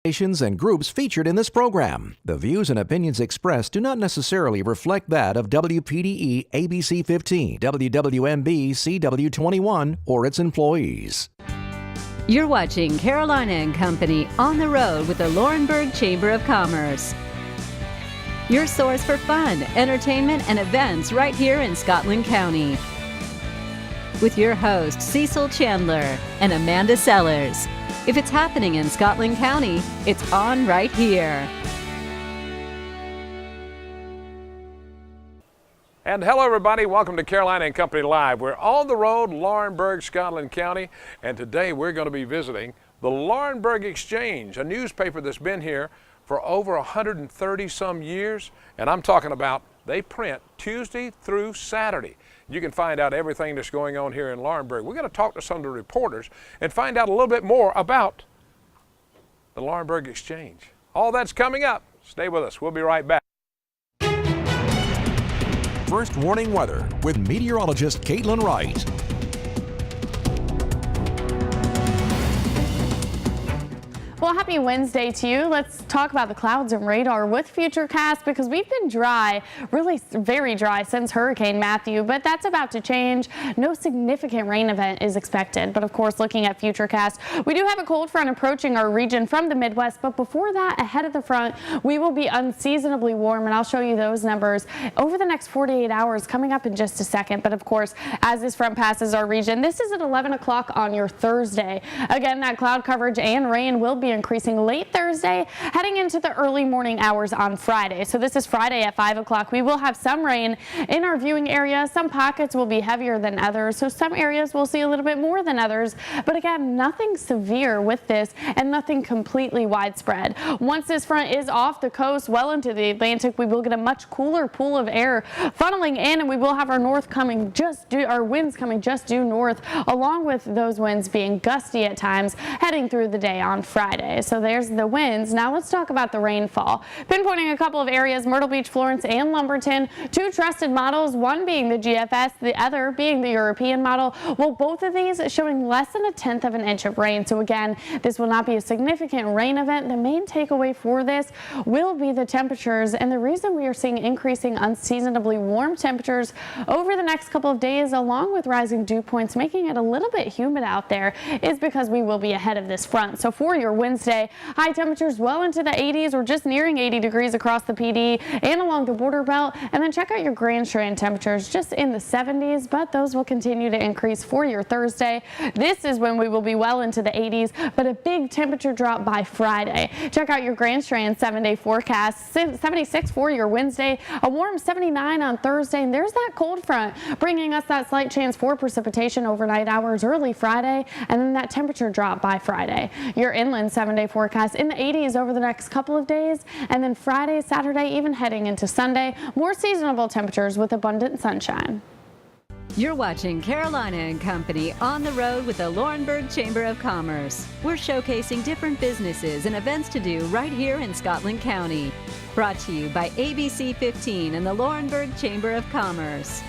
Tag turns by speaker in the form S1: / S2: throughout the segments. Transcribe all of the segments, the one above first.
S1: Organizations and groups featured in this program. The views and opinions expressed do not necessarily reflect that of WPDE ABC 15, WWMB CW21, or its employees.
S2: You're watching Carolina and Company on the road with the Laurinburg Chamber of Commerce. Your source for fun, entertainment, and events right here in Scotland County. With your hosts Cecil Chandler and Amanda Sellers. If it's happening in Scotland County, it's on right here.
S3: And hello everybody, welcome to Carolina and Company Live. We're on the road, Laurinburg, Scotland County, and today we're going to be visiting the Laurinburg Exchange, a newspaper that's been here for over 130 some years, and I'm talking about they print Tuesday through Saturday. You can find out everything that's going on here in Laurinburg. We're going to talk to some of the reporters and find out a little bit more about the Laurinburg Exchange. All that's coming up. Stay with us. We'll be right back.
S1: First warning weather with meteorologist Caitlin Wright.
S4: Well, happy Wednesday to you. Let's talk about the clouds and radar with Futurecast because we've been dry, really very dry since Hurricane Matthew, but that's about to change. No significant rain event is expected. But of course, looking at Futurecast, we do have a cold front approaching our region from the Midwest. But before that, ahead of the front, we will be unseasonably warm, and I'll show you those numbers over the next 48 hours coming up in just a second. But of course, as this front passes our region, this is at 11 o'clock on your Thursday. Again, that cloud coverage and rain will be increasing late Thursday, heading into the early morning hours on Friday. So this is Friday at 5 o'clock. We will have some rain in our viewing area. Some pockets will be heavier than others, so some areas will see a little bit more than others. But again, nothing severe with this and nothing completely widespread. Once this front is off the coast, well into the Atlantic, we will get a much cooler pool of air funneling in, and we will have our winds coming just due north, along with those winds being gusty at times heading through the day on Friday. So there's the winds. Now let's talk about the rainfall. Pinpointing a couple of areas, Myrtle Beach, Florence, and Lumberton. Two trusted models, one being the GFS, the other being the European model. Well, both of these showing less than 1/10 of an inch of rain. So again, this will not be a significant rain event. The main takeaway for this will be the temperatures. And the reason we are seeing increasing unseasonably warm temperatures over the next couple of days, along with rising dew points, making it a little bit humid out there, is because we will be ahead of this front. So for your Wednesday, high temperatures well into the 80s or just nearing 80 degrees across the PD and along the border belt. And then check out your Grand Strand temperatures just in the 70s, but those will continue to increase for your Thursday. This is when we will be well into the 80s, but a big temperature drop by Friday. Check out your Grand Strand 7-day forecast. 76 for your Wednesday, a warm 79 on Thursday, and there's that cold front bringing us that slight chance for precipitation overnight hours early Friday, and then that temperature drop by Friday. Your inland 7-day forecast in the 80s over the next couple of days, and then Friday, Saturday, even heading into Sunday, more seasonable temperatures with abundant sunshine.
S2: You're watching Carolina and Company on the road with the Laurinburg Chamber of Commerce. We're showcasing different businesses and events to do right here in Scotland County. Brought to you by ABC 15 and the Laurinburg Chamber of Commerce.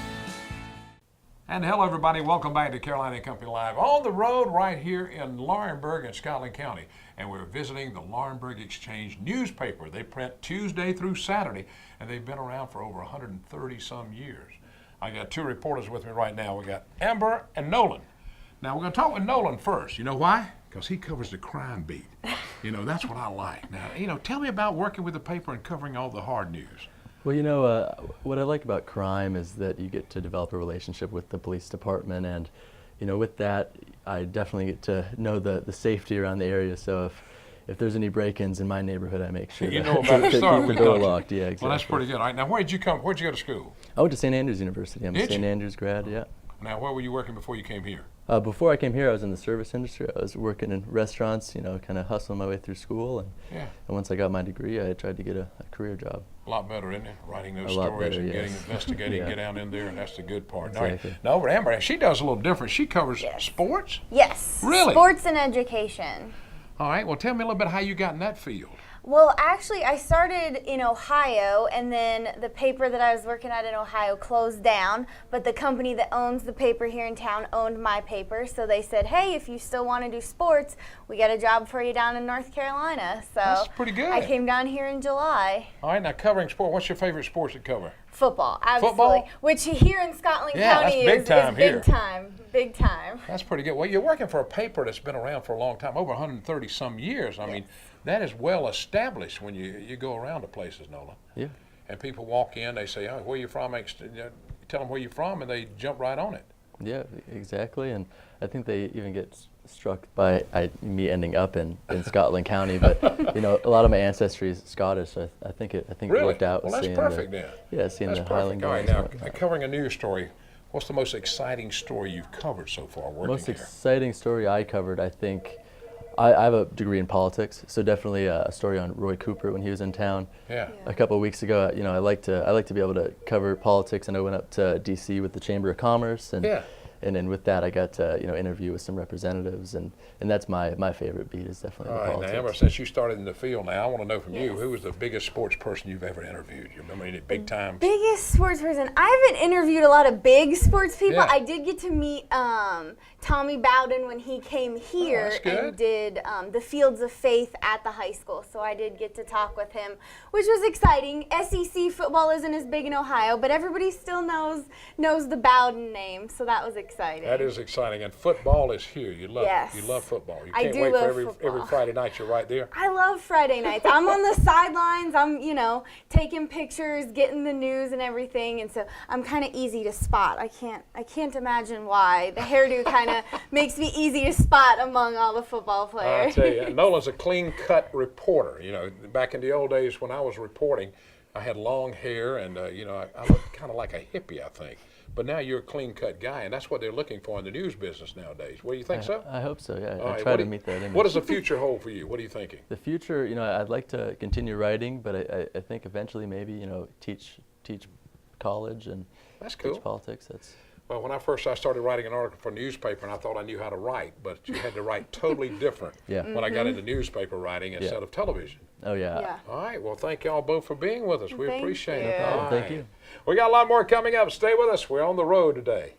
S3: And hello everybody, welcome back to Carolina and Company Live. On the road right here in Laurinburg and Scotland County. And we're visiting the Laurinburg Exchange newspaper. They print Tuesday through Saturday, and they've been around for over 130 some years. I got two reporters with me right now. We got Amber and Nolan. Now we're going to talk with Nolan first. You know why? Because he covers the crime beat. You know, that's what I like. Now, tell me about working with the paper and covering all the hard news.
S5: Well, what I like about crime is that you get to develop a relationship with the police department, and with that, I definitely get to know the safety around the area. So if there's any break-ins in my neighborhood, I make sure
S3: you know about it.
S5: keep the door locked. Yeah, exactly.
S3: Well, that's pretty good. All right, now where'd you go to school?
S5: I went to St. Andrews University. I'm a St. Andrews grad. Yeah.
S3: Now, where were you working before you came here?
S5: Before I came here, I was in the service industry. I was working in restaurants, kind of hustling my way through school. And once I got my degree, I tried to get a career job.
S3: A lot better, isn't it? Writing those stories and getting investigating, get down in there, and that's the good part.
S5: Exactly.
S3: Now, over Amber, she does a little different. She covers sports?
S6: Yes.
S3: Really?
S6: Sports and education.
S3: All right. Well, tell me a little bit how you got in that field.
S6: Well, actually, I started in Ohio, and then the paper that I was working at in Ohio closed down, but the company that owns the paper here in town owned my paper, so they said, hey, if you still want to do sports, we got a job for you down in North Carolina. So
S3: that's pretty good.
S6: I came down here in July.
S3: All right, now covering sport, what's your favorite sports to cover?
S6: Football, absolutely.
S3: Football?
S6: Which here in Scotland
S3: Yeah,
S6: County
S3: that's big time
S6: is
S3: here.
S6: big time, big time.
S3: That's pretty good. Well, you're working for a paper that's been around for a long time, over 130 some years. I mean, that is well established when you go around to places, Nola.
S5: Yeah.
S3: And people walk in, they say, oh, where you from? You tell them where you're from, and they jump right on it.
S5: Yeah, exactly. And I think they even get struck by me ending up in Scotland County. But a lot of my ancestry is Scottish, so I think it
S3: Really?
S5: worked out.
S3: Well, that's perfect then.
S5: Yeah, seeing
S3: That's
S5: the
S3: perfect.
S5: Highland
S3: All right,
S5: Gaels.
S3: now, covering a news story, what's the most exciting story you've covered so far working
S5: Most
S3: here?
S5: exciting story I covered, I think, I have a degree in politics, so definitely a story on Roy Cooper when he was in town.
S3: Yeah.
S5: A couple of weeks ago, I like to be able to cover politics, and I went up to D.C. with the Chamber of Commerce, and then with that I got to interview with some representatives, and that's my favorite beat is definitely
S3: All
S5: the
S3: right,
S5: politics.
S3: now, Amber, since you started in the field now, I want to know from you, who was the biggest sports person you've ever interviewed? You remember any big times?
S6: Biggest sports person. I haven't interviewed a lot of big sports people.
S3: Yeah.
S6: I did get to meet Tommy Bowden when he came here and did the Fields of Faith at the high school. So I did get to talk with him, which was exciting. SEC football isn't as big in Ohio, but everybody still knows the Bowden name, so that was exciting.
S3: That is exciting, and football is here. You love football. You can't wait for every Friday night. You're right there.
S6: I love Friday nights. I'm on the sidelines. I'm taking pictures, getting the news and everything, and so I'm kind of easy to spot. I can't imagine why. The hairdo kind of makes me easy to spot among all the football players.
S3: I tell you, Nola's a clean-cut reporter. Back in the old days when I was reporting, I had long hair, and I looked kind of like a hippie, I think. But now you're a clean-cut guy, and that's what they're looking for in the news business nowadays. What do you think so?
S5: I hope so, yeah.
S3: All
S5: I
S3: right,
S5: try to meet that image.
S3: What does the future hold for you? What are you thinking?
S5: The future, I'd like to continue writing, but I think eventually maybe, teach college and
S3: That's cool.
S5: teach politics.
S3: Well, when I started writing an article for a newspaper, and I thought I knew how to write, but you had to write totally different when I got into newspaper writing instead of television.
S5: Oh, yeah.
S3: All right. Well, thank y'all both for being with us. We appreciate it.
S5: No problem.
S3: All
S5: Thank
S3: right.
S5: you.
S3: We got a lot more coming up. Stay with us. We're on the road today.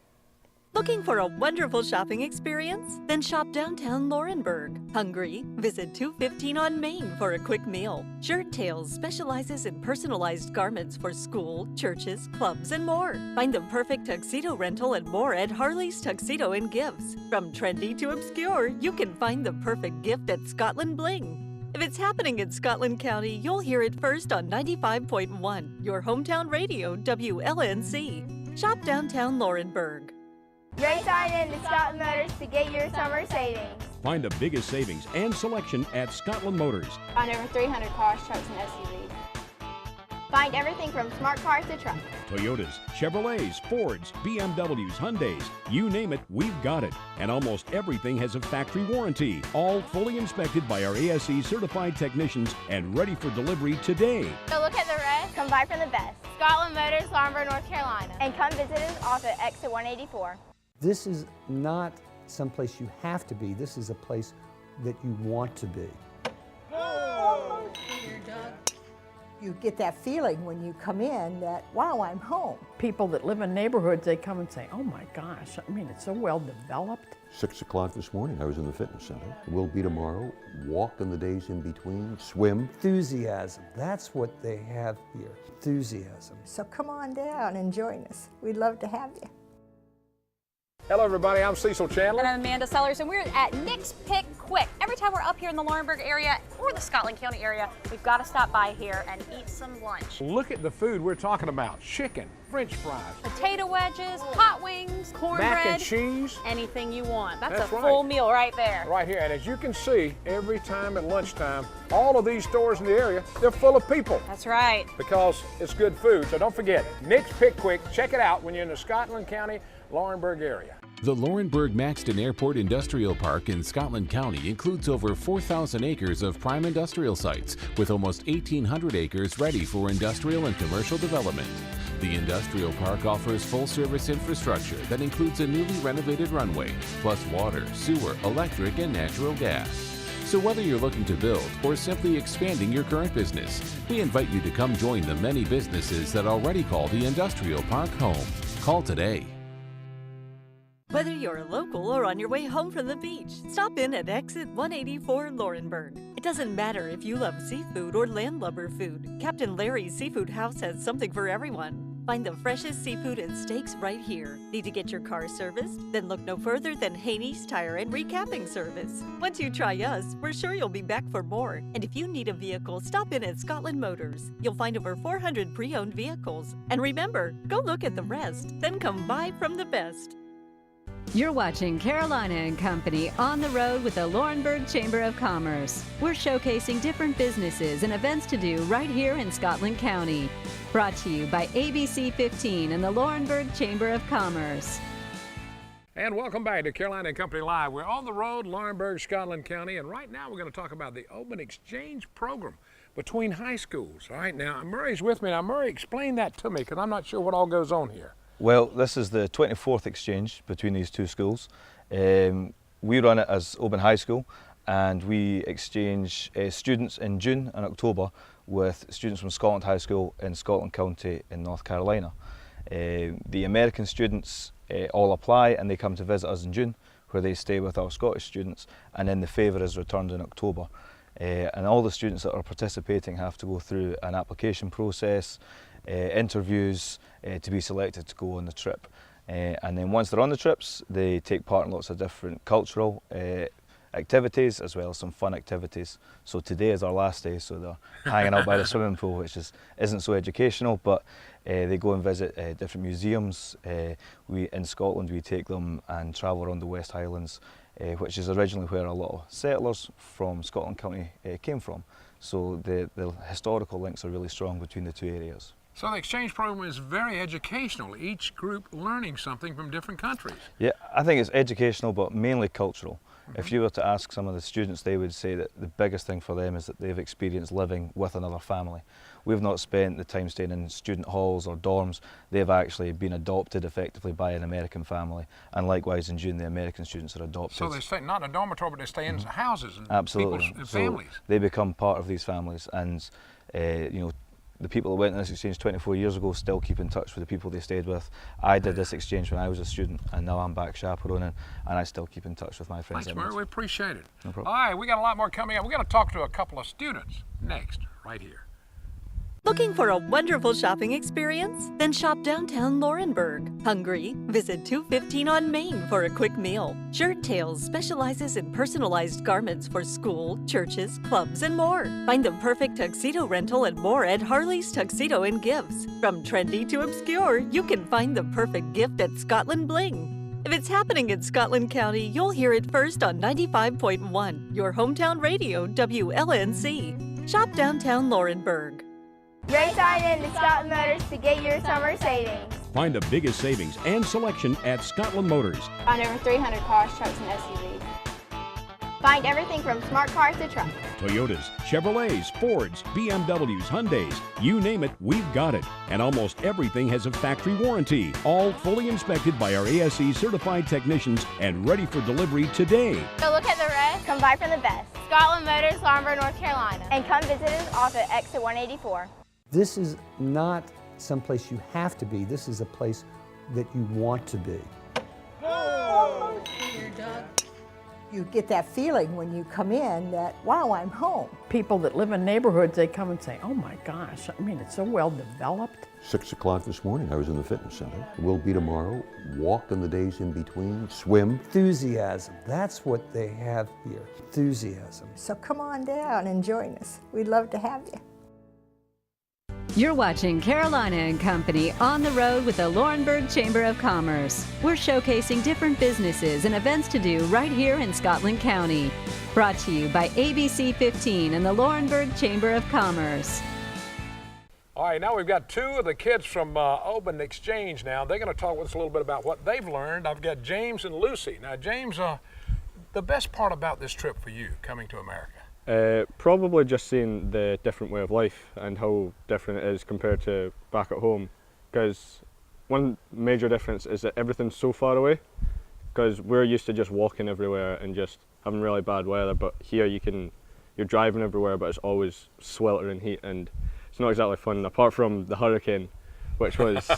S7: Looking for a wonderful shopping experience? Then shop downtown Laurinburg. Hungry? Visit 215 on Main for a quick meal. Shirt Tales specializes in personalized garments for school, churches, clubs, and more. Find the perfect tuxedo rental and more at Harley's Tuxedo and Gifts. From trendy to obscure, you can find the perfect gift at Scotland Bling. If it's happening in Scotland County, you'll hear it first on 95.1, your hometown radio, WLNC. Shop downtown Laurinburg.
S8: Race on in to Scotland Motors to get your summer savings.
S9: Find the biggest savings and selection at Scotland Motors.
S8: Find over 300 cars, trucks, and SUVs. Find everything from smart cars to trucks.
S9: Toyotas, Chevrolets, Fords, BMWs, Hyundais, you name it, we've got it. And almost everything has a factory warranty, all fully inspected by our ASE certified technicians and ready for delivery today.
S8: So look at the rest, come buy from the best. Scotland Motors, Laurinburg, North Carolina. And come visit us off at exit 184.
S10: This is not someplace you have to be. This is a place that you want to be.
S11: You get that feeling when you come in that, wow, I'm home.
S12: People that live in neighborhoods, they come and say, oh my gosh, I mean, it's so well developed.
S13: 6 o'clock this morning, I was in the fitness center. Will be tomorrow, walk in the days in between, swim.
S10: Enthusiasm, that's what they have here, enthusiasm.
S11: So come on down and join us. We'd love to have you.
S3: Hello, everybody. I'm Cecil Chandler.
S14: And I'm Amanda Sellers, and we're at Nick's Pick Quick. Every time we're up here in the Laurinburg area or the Scotland County area, we've got to stop by here and eat some lunch.
S3: Look at the food we're talking about. Chicken, French fries,
S14: Potato wedges, hot wings, cornbread.
S3: mac and cheese.
S14: Anything you want. That's a
S3: right.
S14: full meal right there.
S3: Right here. And as you can see, every time at lunchtime, all of these stores in the area, they're full of people.
S14: That's right.
S3: Because it's good food. So don't forget, Nick's Pick Quick. Check it out when you're in the Scotland County, Laurinburg area.
S15: The Laurinburg-Maxton Airport Industrial Park in Scotland County includes over 4,000 acres of prime industrial sites, with almost 1,800 acres ready for industrial and commercial development. The industrial park offers full-service infrastructure that includes a newly renovated runway, plus water, sewer, electric, and natural gas. So So whether you're looking to build or simply expanding your current business, we invite you to come join the many businesses that already call the industrial park home. Call today.
S7: Whether you're local or on your way home from the beach, stop in at Exit 184 Laurinburg. It doesn't matter if you love seafood or landlubber food. Captain Larry's Seafood House has something for everyone. Find the freshest seafood and steaks right here. Need to get your car serviced? Then look no further than Haney's Tire and Recapping Service. Once you try us, we're sure you'll be back for more. And if you need a vehicle, stop in at Scotland Motors. You'll find over 400 pre-owned vehicles. And remember, go look at the rest, then come buy from the best.
S2: You're watching Carolina and Company on the road with the Laurinburg Chamber of Commerce. We're showcasing different businesses and events to do right here in Scotland County. Brought to you by ABC 15 and the Laurinburg Chamber of Commerce.
S3: And welcome back to Carolina and Company Live. We're on the road, Laurinburg, Scotland County, and right now we're going to talk about the Open Exchange program between high schools. All right, now Murray's with me. Now Murray, explain that to me because I'm not sure what all goes on here.
S16: Well, this is the 24th exchange between these two schools. We run it as Oban High School, and we exchange students in June and October with students from Scotland High School in Scotland County in North Carolina. The American students all apply and they come to visit us in June, where they stay with our Scottish students, and then the favour is returned in October. And all the students that are participating have to go through an application process, interviews to be selected to go on the trip. And then once they're on the trips, they take part in lots of different cultural activities as well as some fun activities. So today is our last day, so they're hanging out by the swimming pool, which isn't so educational, but they go and visit different museums. In Scotland we take them and travel around the West Highlands, which is originally where a lot of settlers from Scotland County came from. So the historical links are really strong between the two areas.
S3: So the exchange program is very educational, each group learning something from different countries.
S16: Yeah, I think it's educational but mainly cultural. If you were to ask some of the students, they would say that the biggest thing for them is that they've experienced living with another family. We've not spent the time staying in student halls or dorms. They've actually been adopted effectively by an American family, and likewise in June the American students are adopted.
S3: So they stay not in a dormitory, but they stay in houses and
S16: Absolutely.
S3: people's families.
S16: So they become part of these families, and you know, the people that went on this exchange 24 years ago still keep in touch with the people they stayed with. I did this exchange when I was a student, and now I'm back chaperoning, and I still keep in touch with my friends.
S3: Thanks, Murray. We appreciate it.
S16: No problem.
S3: All right, we got a lot more coming up. We're going to talk to a couple of students next, right here.
S7: Looking for a wonderful shopping experience? Then shop downtown Laurinburg. Hungry? Visit 215 on Main for a quick meal. Shirt Tales specializes in personalized garments for school, churches, clubs, and more. Find the perfect tuxedo rental and more at Harley's Tuxedo and Gifts. From trendy to obscure, you can find the perfect gift at Scotland Bling. If it's happening in Scotland County, you'll hear it first on 95.1, your hometown radio, WLNC. Shop downtown Laurinburg.
S8: Race on in to Scotland Motors to get your summer savings.
S9: Find the biggest savings and selection at Scotland Motors.
S8: Find over 300 cars, trucks, and SUVs. Find everything from smart cars to trucks.
S9: Toyotas, Chevrolets, Fords, BMWs, Hyundais, you name it, we've got it. And almost everything has a factory warranty, all fully inspected by our ASE certified technicians and ready for delivery today.
S8: Go look at the rest, come buy from the best. Scotland Motors, Laurinburg, North Carolina. And come visit us off at Exit 184.
S10: This is not someplace you have to be. This is a place that you want to be.
S11: You get that feeling when you come in that, wow, I'm home.
S12: People that live in neighborhoods, they come and say, oh my gosh, I mean, it's so well developed.
S13: 6 o'clock this morning, I was in the fitness center. We'll be tomorrow, walk in the days in between, swim.
S10: Enthusiasm, that's what they have here, enthusiasm.
S11: So come on down and join us. We'd love to have you.
S2: You're watching Carolina and Company on the road with the Laurinburg Chamber of Commerce. We're showcasing different businesses and events to do right here in Scotland County. Brought to you by ABC 15 and the Laurinburg Chamber of Commerce.
S3: All right, now we've got two of the kids from Oban Exchange now. They're going to talk with us a little bit about what they've learned. I've got James and Lucy. Now, James, the best part about this trip for you coming to America?
S17: Probably just seeing the different way of life and how different it is compared to back at home, because one major difference is that everything's so far away, because we're used to just walking everywhere and just having really bad weather, but here you're driving everywhere, but it's always sweltering heat, and it's not exactly fun, apart from the hurricane, which was,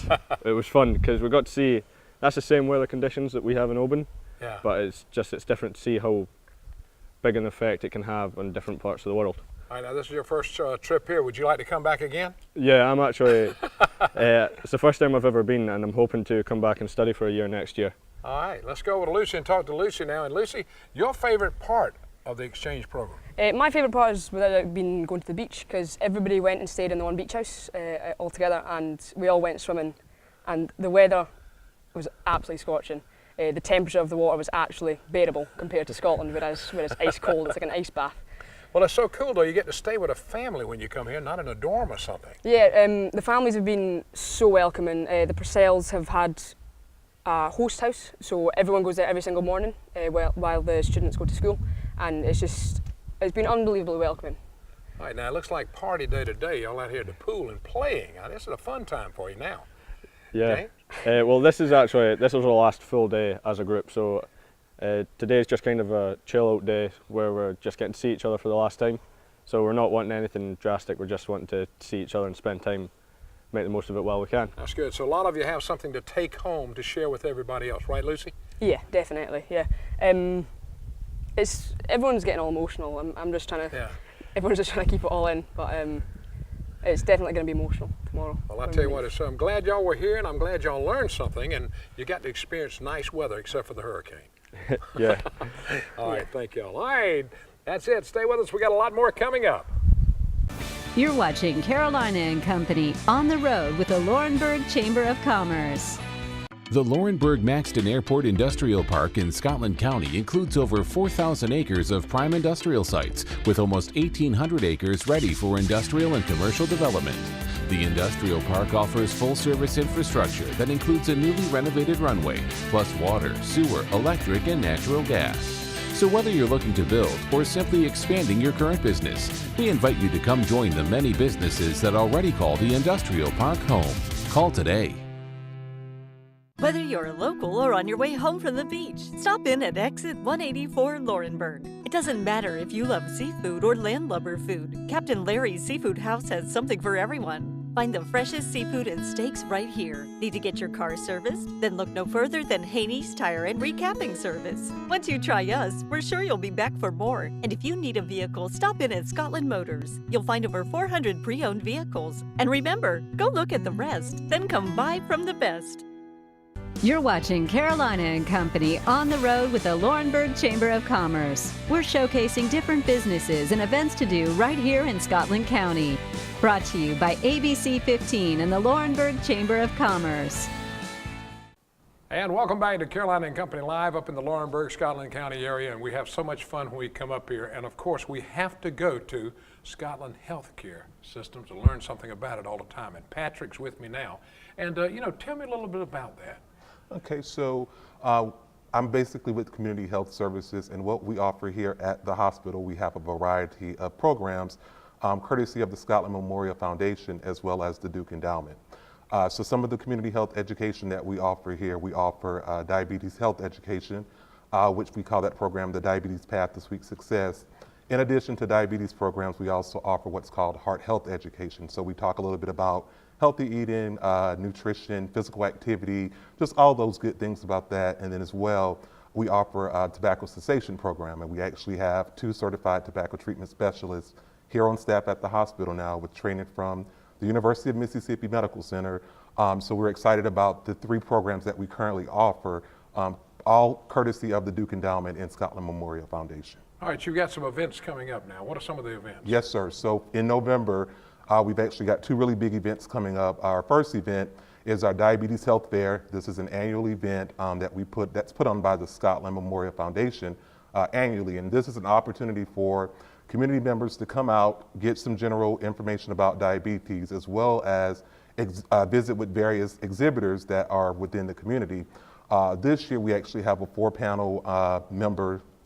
S17: it was fun, because we got to see, that's the same weather conditions that we have in Oban, but it's different to see how big an effect it can have on different parts of the world.
S3: All right, now this is your first trip here. Would you like to come back again?
S17: Yeah, I'm actually, it's the first time I've ever been, and I'm hoping to come back and study for a year next year.
S3: All right, let's go over to Lucy and talk to Lucy now. And Lucy, your favorite part of the exchange program?
S18: My favourite part is without it being going to the beach, because everybody went and stayed in the one beach house all together, and we all went swimming, and the weather was absolutely scorching. The temperature of the water was actually bearable compared to Scotland, whereas it's ice cold. It's like an ice bath.
S3: Well, it's so cool though. You get to stay with a family when you come here, not in a dorm or something.
S18: Yeah, the families have been so welcoming. The Purcells have had a host house, so everyone goes there every single morning while the students go to school, and it's been unbelievably welcoming.
S3: All right, now it looks like party day today. Y'all out here at the pool and playing. Now, this is a fun time for you now.
S17: Yeah. Okay? Well, this was our last full day as a group, so today is just kind of a chill out day where we're just getting to see each other for the last time. So we're not wanting anything drastic. We're just wanting to see each other and spend time, make the most of it while we can.
S3: That's good. So a lot of you have something to take home to share with everybody else, right, Lucy?
S18: Yeah, definitely. Yeah. Everyone's getting all emotional. I'm just trying to. Yeah. Everyone's just trying to keep it all in, but it's definitely going to be emotional tomorrow. Well,
S3: I'll tell you what. I'm glad y'all were here, and I'm glad y'all learned something, and you got to experience nice weather, except for the hurricane.
S17: Yeah.
S3: All right. Thank y'all. All right. That's it. Stay with us. We got a lot more coming up.
S2: You're watching Carolina and Company on the road with the Laurinburg Chamber of Commerce.
S15: The Laurinburg Maxton Airport Industrial Park in Scotland County includes over 4,000 acres of prime industrial sites, with almost 1,800 acres ready for industrial and commercial development. The industrial park offers full-service infrastructure that includes a newly renovated runway, plus water, sewer, electric, and natural gas. So whether you're looking to build or simply expanding your current business, we invite you to come join the many businesses that already call the industrial park home. Call today.
S7: Whether you're local or on your way home from the beach, stop in at Exit 184 Laurinburg. It doesn't matter if you love seafood or landlubber food, Captain Larry's Seafood House has something for everyone. Find the freshest seafood and steaks right here. Need to get your car serviced? Then look no further than Haney's Tire and Recapping Service. Once you try us, we're sure you'll be back for more. And if you need a vehicle, stop in at Scotland Motors. You'll find over 400 pre-owned vehicles. And remember, go look at the rest, then come buy from the best.
S2: You're watching Carolina and Company on the road with the Laurinburg Chamber of Commerce. We're showcasing different businesses and events to do right here in Scotland County. Brought to you by ABC 15 and the Laurinburg Chamber of Commerce.
S3: And welcome back to Carolina and Company Live up in the Laurinburg, Scotland County area. And we have so much fun when we come up here. And of course, we have to go to Scotland Healthcare System to learn something about it all the time. And Patrick's with me now. And, tell me a little bit about that.
S19: Okay, so I'm basically with Community Health Services, and what we offer here at the hospital, we have a variety of programs courtesy of the Scotland Memorial Foundation as well as the Duke Endowment. So some of the community health education that we offer here, we offer diabetes health education, which we call that program the Diabetes Path to Sweet Success. In addition to diabetes programs, we also offer what's called heart health education. So we talk a little bit about healthy eating, nutrition, physical activity, just all those good things about that. And then as well, we offer a tobacco cessation program, and we actually have 2 certified tobacco treatment specialists here on staff at the hospital now with training from the University of Mississippi Medical Center. So we're excited about the 3 programs that we currently offer, all courtesy of the Duke Endowment and Scotland Memorial Foundation.
S3: All right, you've got some events coming up now. What are some of the events?
S19: Yes, sir. So in November, we've actually got 2 really big events coming up. Our first event is our Diabetes Health Fair. This is an annual event that's put on by the Scotland Memorial Foundation annually. And this is an opportunity for community members to come out, get some general information about diabetes, as well as visit with various exhibitors that are within the community. This year, we actually have a 4-panel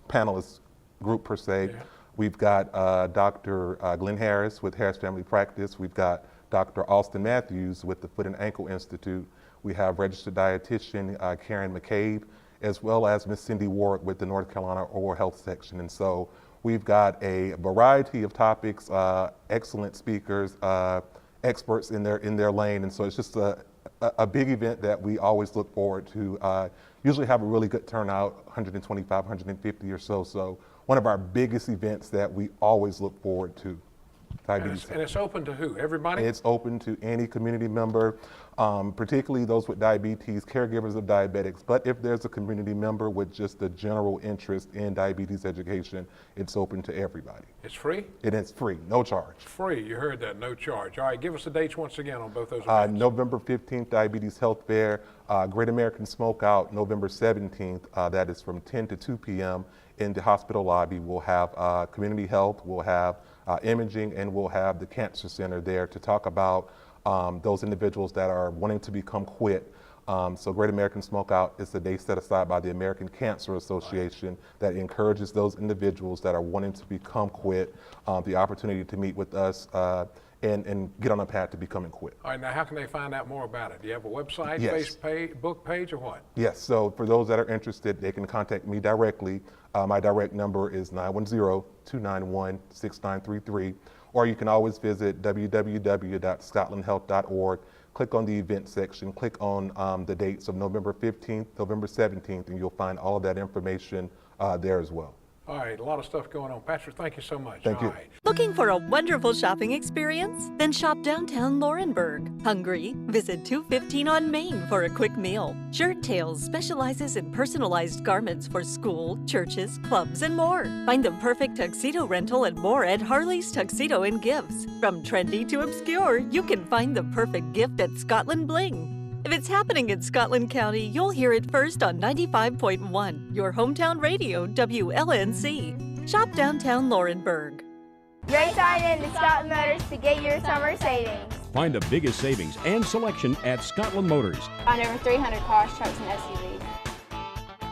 S19: panelist group per se. Yeah. We've got Dr. Glenn Harris with Harris Family Practice. We've got Dr. Austin Matthews with the Foot and Ankle Institute. We have registered dietitian Karen McCabe, as well as Miss Cindy Warwick with the North Carolina Oral Health section. And so we've got a variety of topics, excellent speakers, experts in their lane. And so it's just a big event that we always look forward to. Usually have a really good turnout, 125, 150 or so. So one of our biggest events that we always look forward to.
S3: And it's open to who? Everybody?
S19: It's open to any community member, particularly those with diabetes, caregivers of diabetics. But if there's a community member with just a general interest in diabetes education, it's open to everybody.
S3: It's free?
S19: It is free, no charge.
S3: Free, you heard that, no charge. All right, give us the dates once again on both those events.
S19: November 15th, Diabetes Health Fair, Great American Smokeout, November 17th, that is from 10 to 2 p.m. in the hospital lobby. We'll have community health, we'll have imaging, and we'll have the Cancer Center there to talk about those individuals that are wanting to become quit. So Great American Smokeout is the day set aside by the American Cancer Association that encourages those individuals that are wanting to become quit the opportunity to meet with us and get on a path to becoming quit.
S3: All right, now how can they find out more about it? Do you have a website,
S19: Yes.
S3: Facebook page, or what?
S19: Yes, so for those that are interested, they can contact me directly. My direct number is 910-291-6933, or you can always visit www.scotlandhealth.org. Click on the event section, click on the dates of November 15th, November 17th, and you'll find all of that information there as well.
S3: All right, a lot of stuff going on. Patrick, thank you so much.
S19: Thank you.
S3: All right.
S7: Looking for a wonderful shopping experience? Then shop downtown Laurinburg. Hungry? Visit 215 on Main for a quick meal. Shirt Tales specializes in personalized garments for school, churches, clubs, and more. Find the perfect tuxedo rental and more at Harley's Tuxedo and Gifts. From trendy to obscure, you can find the perfect gift at Scotland Bling. If it's happening in Scotland County, you'll hear it first on 95.1, your hometown radio, WLNC. Shop downtown Laurinburg.
S8: Race on in to Scotland Motors to get your summer savings.
S9: Find the biggest savings and selection at Scotland Motors.
S8: Find over 300 cars, trucks, and SUVs.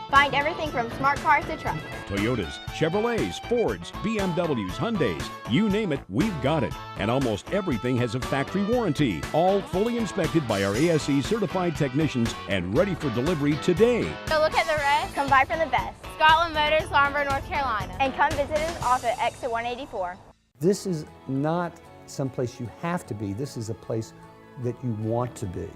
S8: Find everything from smart cars to trucks.
S9: Toyotas, Chevrolets, Fords, BMWs, Hyundais, you name it, we've got it. And almost everything has a factory warranty, all fully inspected by our ASE certified technicians and ready for delivery today.
S8: So look at the rest, come buy from the best. Scotland Motors, Laurinburg, North Carolina. And come visit us off at exit 184.
S10: This is not someplace you have to be. This is a place that you want to be.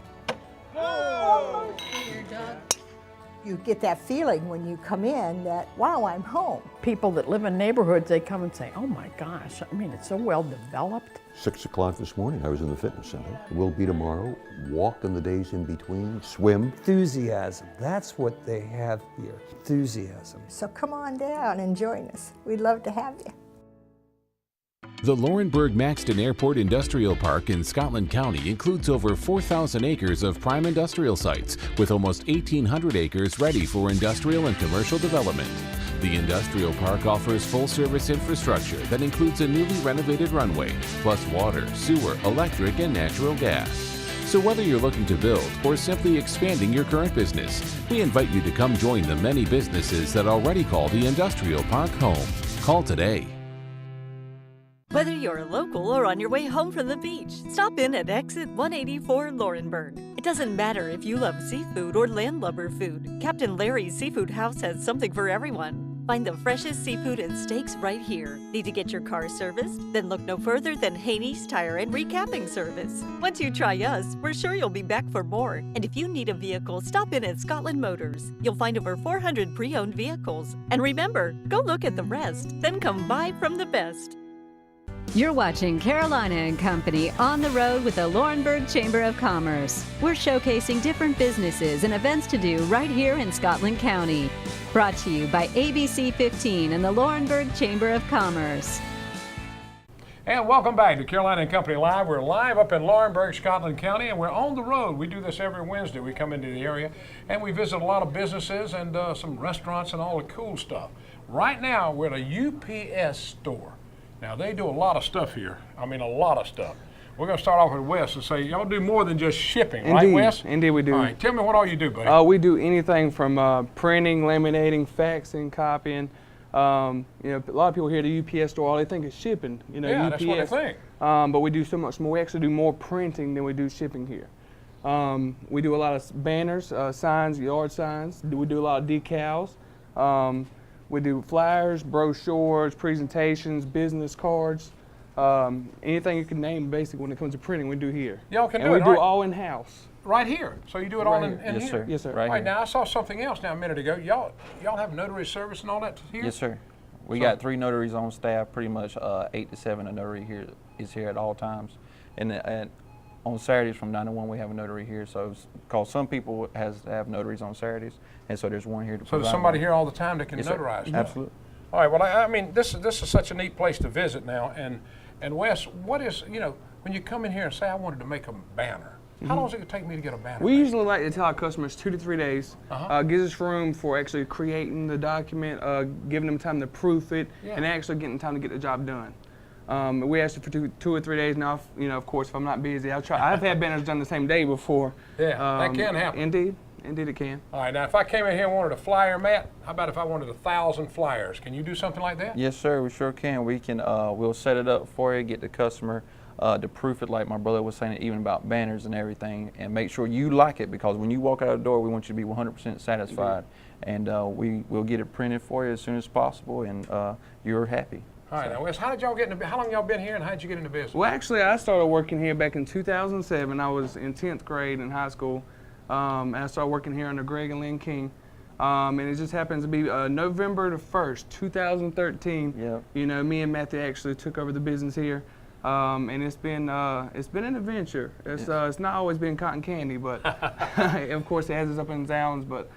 S11: You get that feeling when you come in that, wow, I'm home.
S12: People that live in neighborhoods, they come and say, oh my gosh, I mean, it's so well developed.
S13: 6 o'clock this morning, I was in the fitness center. We'll be tomorrow, walk in the days in between, swim.
S10: Enthusiasm, that's what they have here, enthusiasm.
S11: So come on down and join us. We'd love to have you.
S15: The Laurinburg-Maxton Airport Industrial Park in Scotland County includes over 4,000 acres of prime industrial sites, with almost 1,800 acres ready for industrial and commercial development. The industrial park offers full-service infrastructure that includes a newly renovated runway, plus water, sewer, electric, and natural gas. So whether you're looking to build or simply expanding your current business, we invite you to come join the many businesses that already call the industrial park home. Call today.
S7: Whether you're local or on your way home from the beach, stop in at exit 184 Laurinburg. It doesn't matter if you love seafood or landlubber food. Captain Larry's Seafood House has something for everyone. Find the freshest seafood and steaks right here. Need to get your car serviced? Then look no further than Haney's Tire and Recapping Service. Once you try us, we're sure you'll be back for more. And if you need a vehicle, stop in at Scotland Motors. You'll find over 400 pre-owned vehicles. And remember, go look at the rest, then come buy from the best.
S2: You're watching Carolina and Company on the road with the Laurinburg Chamber of Commerce. We're showcasing different businesses and events to do right here in Scotland County. Brought to you by ABC 15 and the Laurinburg Chamber of Commerce.
S3: And welcome back to Carolina and Company Live. We're live up in Laurinburg, Scotland County, and we're on the road. We do this every Wednesday. We come into the area and we visit a lot of businesses and some restaurants and all the cool stuff. Right now, we're at a UPS store. Now, they do a lot of stuff here. I mean, a lot of stuff. We're going to start off with Wes and say, y'all do more than just shipping, right, Wes?
S20: Indeed, we do.
S3: All right, tell me what all you do, buddy.
S20: We do anything from printing, laminating, faxing, copying. You know, a lot of people hear the UPS store, all they think is shipping. You know,
S3: yeah,
S20: UPS.
S3: that's what I think.
S20: But we do so much more. We actually do more printing than we do shipping here. We do a lot of banners, signs, yard signs. We do a lot of decals. We do flyers, brochures, presentations, business cards. Anything you can name, basically, when it comes to printing, we do here.
S3: Y'all can
S20: and
S3: do it.
S20: we do all in-house.
S3: Right here. So you do it all in
S5: Yes,
S3: here?
S5: sir.
S20: Yes, sir.
S5: Right
S3: All right,
S5: here.
S3: now I saw something else now a minute ago. Y'all have notary service and all that here?
S21: Yes, sir. We
S3: So-
S21: got 3 notaries on staff. Pretty much 8 to 7 a notary here is here at all times, and on Saturdays from 9 to 1 we have a notary here. So because some people have notaries on Saturdays, and so there's one here to.
S3: So there's
S21: provide
S3: somebody
S21: one.
S3: here all the time that can
S21: Yes, sir.
S3: notarize?
S21: Absolutely.
S3: All right. Well, I mean, this is such a neat place to visit now. And Wes, what is, when you come in here and say I wanted to make a banner, how long is it going to take me to get a banner?
S20: We usually like to tell our customers 2 to 3 days. Gives us room for actually creating the document, giving them time to proof it, and actually getting time to get the job done. We asked for 2 or 3 days now. Of course, if I'm not busy, I'll try. I've had banners done the same day before.
S3: Yeah, that can happen.
S20: Indeed it can.
S3: All right, now if I came in here and wanted a flyer, Matt, how about if I wanted 1,000 flyers? Can you do something like that?
S21: Yes, sir. We sure can. We can. We'll set it up for you. Get the customer to proof it, like my brother was saying, even about banners and everything, and make sure you like it, because when you walk out the door, we want you to be 100% satisfied, and we'll get it printed for you as soon as possible, and you're happy.
S3: All right, now Wes, how long y'all been here, and how did you get into business?
S20: Well, actually, I started working here back in 2007. I was in 10th grade in high school. And I started working here under Greg and Lynn King. And it just happens to be November the 1st, 2013.
S21: Yep.
S20: Me and Matthew actually took over the business here. And it's been an adventure. It's not always been cotton candy, but of course it has its ups and downs, but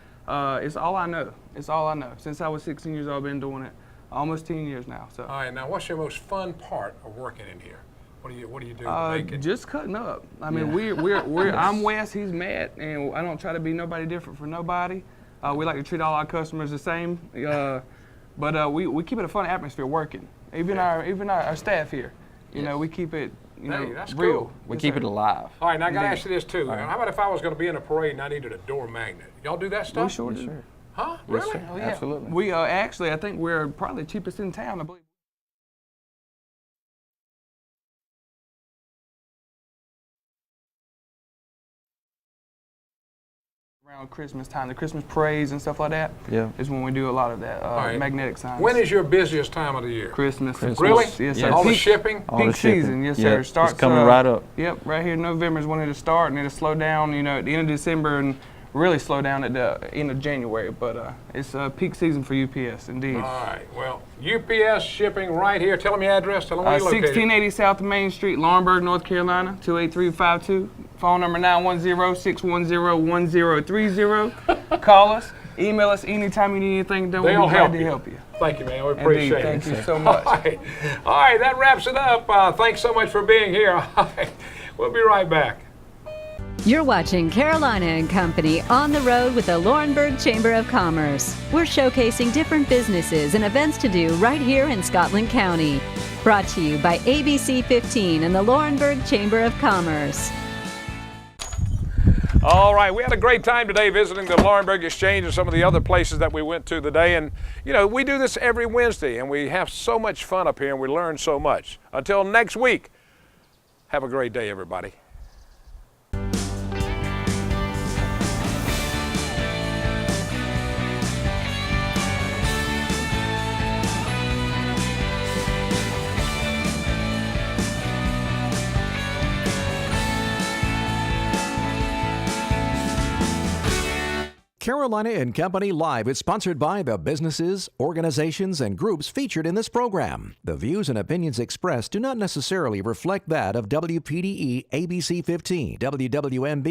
S20: it's all I know. It's all I know. Since I was 16 years old, I've been doing it almost 10 years now. So.
S3: All right, now what's your most fun part of working in here? What do you do to make it?
S20: Just cutting up. I mean, we're I'm Wes, he's Matt, and I don't try to be nobody different for nobody. We like to treat all our customers the same, but we keep it a fun atmosphere working. Even our staff here, we keep it
S3: that's
S20: real.
S3: Cool.
S21: We keep it alive.
S3: All right, now I got to ask you this too.
S21: Right.
S3: How about if I was going to be in a parade and I needed a door magnet? Y'all do that stuff?
S20: We sure do.
S21: Sure.
S3: Huh?
S21: Yes,
S3: Really?
S21: sir. Absolutely.
S20: We actually, I think we're probably the cheapest in town, I believe. Around Christmas time, the Christmas parades and stuff like that, is when we do a lot of that magnetic signs.
S3: When is your busiest time of the year?
S20: Christmas.
S3: Really?
S20: Yes, sir.
S3: All the shipping?
S20: Peak season, yes, sir. Starts
S21: it's coming right up.
S20: Yep, right here in November is when it'll start, and it'll slow down, at the end of December, and really slow down at the end of January. But it's peak season for UPS, indeed.
S3: All right. Well, UPS shipping right here. Tell them your address. Tell them where you're located.
S20: 1680 South Main Street, Laurinburg, North Carolina, 28352. Phone number 910-610-1030. Call us. Email us anytime you need anything done. We'll be glad to help you.
S3: Thank you, man. We appreciate it.
S20: Thank you so much.
S3: All right, that wraps it up. Thanks so much for being here. All right. We'll be right back.
S2: You're watching Carolina and Company on the road with the Laurinburg Chamber of Commerce. We're showcasing different businesses and events to do right here in Scotland County. Brought to you by ABC 15 and the Laurinburg Chamber of Commerce.
S3: All right, we had a great time today visiting the Laurinburg Exchange and some of the other places that we went to today. And, we do this every Wednesday, and we have so much fun up here, and we learn so much. Until next week, have a great day, everybody.
S1: Carolina and Company Live is sponsored by the businesses, organizations, and groups featured in this program. The views and opinions expressed do not necessarily reflect that of WPDE ABC 15, WWMB